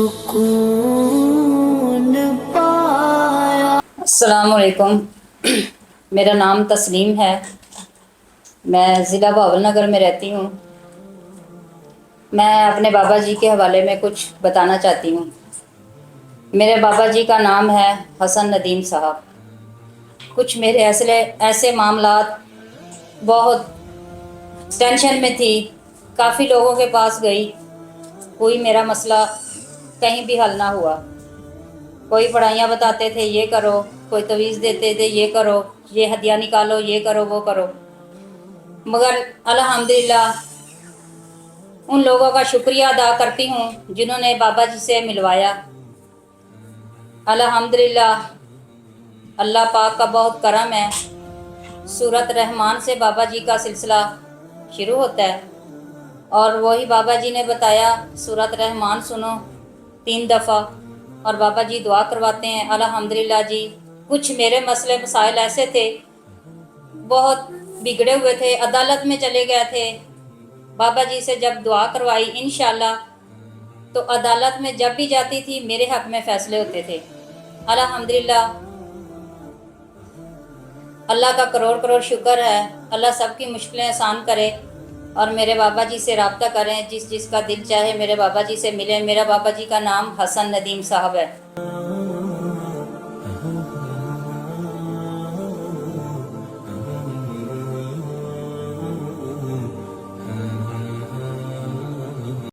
सुकून पाया। अस्सलाम वालेकुम। मेरा नाम तस्लीम है। मैं ज़िला भावल नगर में रहती हूँ। मैं अपने बाबा जी के हवाले में कुछ बताना चाहती हूँ। मेरे बाबा जी का नाम है हसन नदीम साहब। कुछ मेरे ऐसे मामलात, बहुत टेंशन में थी, काफ़ी लोगों के पास गई, कोई मेरा मसला कहीं भी हल ना हुआ। कोई पढ़ाइयाँ बताते थे ये करो, कोई तवीज़ देते थे ये करो, ये हदिया निकालो, ये करो, वो करो। मगर अल्हम्दुलिल्लाह उन लोगों का शुक्रिया अदा करती हूँ जिन्होंने बाबा जी से मिलवाया। अल्हम्दुलिल्लाह अल्लाह पाक का बहुत करम है। सूरत रहमान से बाबा जी का सिलसिला शुरू होता है और वही बाबा जी ने बताया सूरत रहमान सुनो 3 दफ़ा, और बाबा जी दुआ करवाते हैं। अल्हम्दुलिल्लाह जी कुछ मेरे मसले मसाइल ऐसे थे, बहुत बिगड़े हुए थे, अदालत में चले गए थे। बाबा जी से जब दुआ करवाई इंशाल्लाह, तो अदालत में जब भी जाती थी मेरे हक़ में फ़ैसले होते थे। अल्हम्दुलिल्लाह अल्लाह का करोड़ करोड़ शुक्र है। अल्लाह सबकी मुश्किलें आसान करे और मेरे बाबा जी से रब्ता करें। जिसका दिल चाहे मेरे बाबा जी से मिले। मेरा बाबा जी का नाम हसन नदीम साहब है।